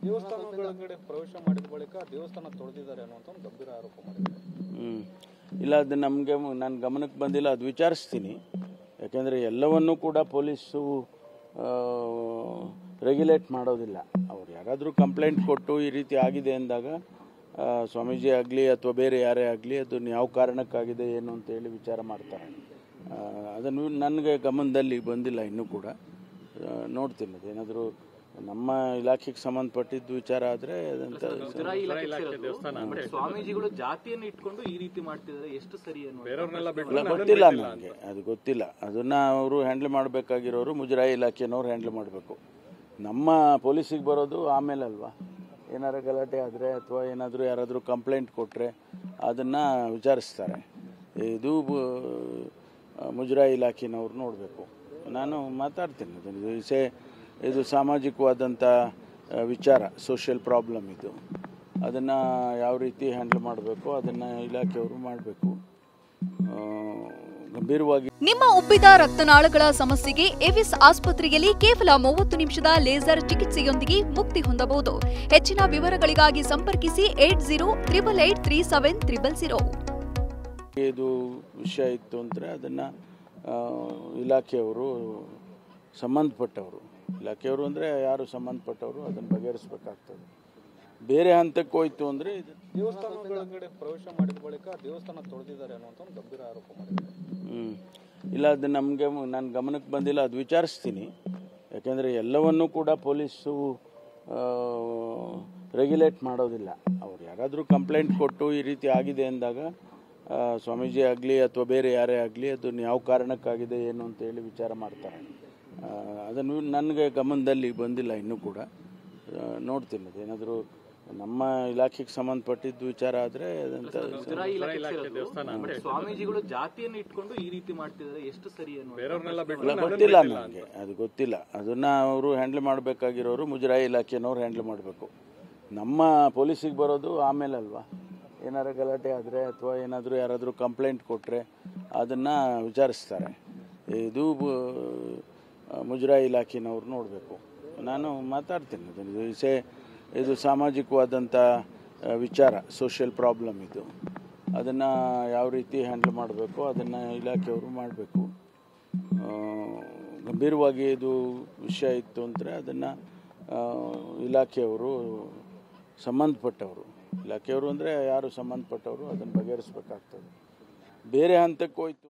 ದೇವಸ್ಥಾನಗಳೊಳಗಡೆ ಪ್ರವೇಶ ಮಾಡಿದ ಬಳಿಕ ದೇವಸ್ಥಾನ ತೊಳೆದಿದ್ದಾರೆ ಅನ್ನುವಂಥ ಒಂದು ಗಂಭೀರ ಆರೋಪ ಮಾಡಿದ್ದಾರೆ. ಇಲ್ಲ, ಅದು ನಮಗೆ ನನ್ನ ಗಮನಕ್ಕೆ ಬಂದಿಲ್ಲ, ಅದು ವಿಚಾರಿಸ್ತೀನಿ. ಯಾಕೆಂದರೆ ಎಲ್ಲವನ್ನೂ ಕೂಡ ಪೊಲೀಸು ರೆಗ್ಯುಲೇಟ್ ಮಾಡೋದಿಲ್ಲ. ಅವ್ರು ಯಾರಾದರೂ ಕಂಪ್ಲೇಂಟ್ ಕೊಟ್ಟು ಈ ರೀತಿ ಆಗಿದೆ ಅಂದಾಗ ಸ್ವಾಮೀಜಿ ಆಗಲಿ ಅಥವಾ ಬೇರೆ ಯಾರೇ ಆಗಲಿ ಅದನ್ನು ಯಾವ ಕಾರಣಕ್ಕಾಗಿದೆ ಏನು ಅಂತೇಳಿ ವಿಚಾರ ಮಾಡ್ತಾರೆ. ಅದನ್ನು ನನಗೆ ಗಮನದಲ್ಲಿ ಬಂದಿಲ್ಲ ಇನ್ನೂ ಕೂಡ. ನೋಡ್ತೀನಿ, ಅದೇನಾದರೂ ನಮ್ಮ ಇಲಾಖೆಗೆ ಸಂಬಂಧಪಟ್ಟಿದ್ದು ವಿಚಾರ ಆದರೆ ಸ್ವಾಮೀಜಿಗಳು ಜಾತಿಯನ್ನು ಇಟ್ಕೊಂಡು ಈ ರೀತಿ ಮಾಡ್ತಿದ್ದಾರೆ, ಎಷ್ಟು ಸರಿ ಗೊತ್ತಿಲ್ಲ ನನಗೆ, ಅದು ಗೊತ್ತಿಲ್ಲ. ಅದನ್ನು ಅವರು ಹ್ಯಾಂಡಲ್ ಮಾಡಬೇಕಾಗಿರೋರು ಮುಜರಾಯಿ ಇಲಾಖೆನವ್ರು ಹ್ಯಾಂಡಲ್ ಮಾಡಬೇಕು. ನಮ್ಮ ಪೊಲೀಸಿಗೆ ಬರೋದು ಆಮೇಲೆ ಅಲ್ವಾ. ಏನಾರು ಗಲಾಟೆ ಆದರೆ ಅಥವಾ ಏನಾದರೂ ಯಾರಾದರೂ ಕಂಪ್ಲೇಂಟ್ ಕೊಟ್ಟರೆ ಅದನ್ನು ವಿಚಾರಿಸ್ತಾರೆ. ಇದು ಮುಜರಾಯಿ ಇಲಾಖೆನವ್ರು ನೋಡಬೇಕು. ನಾನು ಮಾತಾಡ್ತೀನಿ, ಇದು ಸಾಮಾಜಿಕವಾದಂಥ ವಿಚಾರ, ಸೋಷಿಯಲ್ ಪ್ರಾಬ್ಲಮ್ ಇದು. ಅದನ್ನು ಯಾವ ರೀತಿ ಹ್ಯಾಂಡಲ್ ಮಾಡಬೇಕು ಅದನ್ನು ಇಲಾಖೆಯವರು ಮಾಡಬೇಕು ಗಂಭೀರವಾಗಿ. ನಿಮ್ಮ ಉಬ್ಬಿದ ರಕ್ತನಾಳಗಳ ಸಮಸ್ಯೆಗೆ ಎವಿಸ್ ಆಸ್ಪತ್ರೆಯಲ್ಲಿ ಕೇವಲ 30 ನಿಮಿಷದ ಲೇಸರ್ ಚಿಕಿತ್ಸೆಯೊಂದಿಗೆ ಮುಕ್ತಿ ಹೊಂದಬಹುದು. ಹೆಚ್ಚಿನ ವಿವರಗಳಿಗಾಗಿ ಸಂಪರ್ಕಿಸಿ 8088837300. ಇದು ವಿಷಯ ಇತ್ತು ಅಂದರೆ ಅದನ್ನು ಇಲಾಖೆಯವರು ಸಂಬಂಧಪಟ್ಟವರು, ಇಲಾಖೆಯವರು ಅಂದರೆ ಯಾರು ಸಂಬಂಧಪಟ್ಟವರು ಅದನ್ನು ಬಗೆಹರಿಸಬೇಕಾಗ್ತದೆ. ಬೇರೆ ಹಂತಕ್ಕೆ ಹೋಯ್ತು ಅಂದರೆ ದೇವಸ್ಥಾನಗಳೊಳಗಡೆ ಪ್ರವೇಶ ಮಾಡಿದ ಬಳಿಕ ದೇವಸ್ಥಾನ ತೊಳೆದಿದ್ದಾರೆ ಅನ್ನುವಂಥ ಒಂದು ಗಂಭೀರ ಆರೋಪ ಮಾಡಿದ್ದಾರೆ. ಇಲ್ಲ, ಅದು ನಮಗೆ ನನ್ನ ಗಮನಕ್ಕೆ ಬಂದಿಲ್ಲ, ಅದು ವಿಚಾರಿಸ್ತೀನಿ. ಯಾಕೆಂದರೆ ಎಲ್ಲವನ್ನೂ ಕೂಡ ಪೊಲೀಸು ರೆಗ್ಯುಲೇಟ್ ಮಾಡೋದಿಲ್ಲ. ಅವ್ರು ಯಾರಾದರೂ ಕಂಪ್ಲೇಂಟ್ ಕೊಟ್ಟು ಈ ರೀತಿ ಆಗಿದೆ ಅಂದಾಗ ಸ್ವಾಮೀಜಿ ಆಗಲಿ ಅಥವಾ ಬೇರೆ ಯಾರೇ ಆಗಲಿ ಅದನ್ನು ಯಾವ ಕಾರಣಕ್ಕಾಗಿದೆ ಏನು ಅಂತೇಳಿ ವಿಚಾರ ಮಾಡ್ತಾರೆ. ಅದನ್ನು ನನಗೆ ಗಮನದಲ್ಲಿ ಬಂದಿಲ್ಲ ಇನ್ನೂ ಕೂಡ. ನೋಡ್ತೀನಿ, ಅದೇನಾದರೂ ನಮ್ಮ ಇಲಾಖೆಗೆ ಸಂಬಂಧಪಟ್ಟಿದ್ದು ವಿಚಾರ ಆದರೆ ಸ್ವಾಮೀಜಿಗಳು ಜಾತಿಯನ್ನು ಇಟ್ಕೊಂಡು ಈ ರೀತಿ ಮಾಡ್ತಿದ್ದಾರೆ, ಎಷ್ಟು ಸರಿ ಗೊತ್ತಿಲ್ಲ ನನಗೆ, ಅದು ಗೊತ್ತಿಲ್ಲ. ಅದನ್ನು ಅವರು ಹ್ಯಾಂಡಲ್ ಮಾಡಬೇಕಾಗಿರೋರು ಮುಜರಾಯಿ ಇಲಾಖೆನವ್ರು ಹ್ಯಾಂಡಲ್ ಮಾಡಬೇಕು. ನಮ್ಮ ಪೊಲೀಸಿಗೆ ಬರೋದು ಆಮೇಲೆ ಅಲ್ವಾ. ಏನಾರು ಗಲಾಟೆ ಆದರೆ ಅಥವಾ ಏನಾದರೂ ಯಾರಾದರೂ ಕಂಪ್ಲೇಂಟ್ ಕೊಟ್ಟರೆ ಅದನ್ನು ವಿಚಾರಿಸ್ತಾರೆ. ಇದು ಮುಜರಾಯಿ ಇಲಾಖೆನವ್ರು ನೋಡಬೇಕು. ನಾನು ಮಾತಾಡ್ತೀನಿ, ಇದು ಸಾಮಾಜಿಕವಾದಂಥ ವಿಚಾರ, ಸೋಷಿಯಲ್ ಪ್ರಾಬ್ಲಮ್ ಇದು. ಅದನ್ನು ಯಾವ ರೀತಿ ಹ್ಯಾಂಡಲ್ ಮಾಡಬೇಕು ಅದನ್ನು ಇಲಾಖೆಯವರು ಮಾಡಬೇಕು ಗಂಭೀರವಾಗಿ. ಇದು ವಿಷಯ ಇತ್ತು ಅಂದರೆ ಅದನ್ನು ಇಲಾಖೆಯವರು ಸಂಬಂಧಪಟ್ಟವರು, ಇಲಾಖೆಯವರು ಅಂದರೆ ಯಾರು ಸಂಬಂಧಪಟ್ಟವರು ಅದನ್ನು ಬಗೆಹರಿಸಬೇಕಾಗ್ತದೆ. ಬೇರೆ ಹಂತಕ್ಕೆ ಹೋಯ್ತು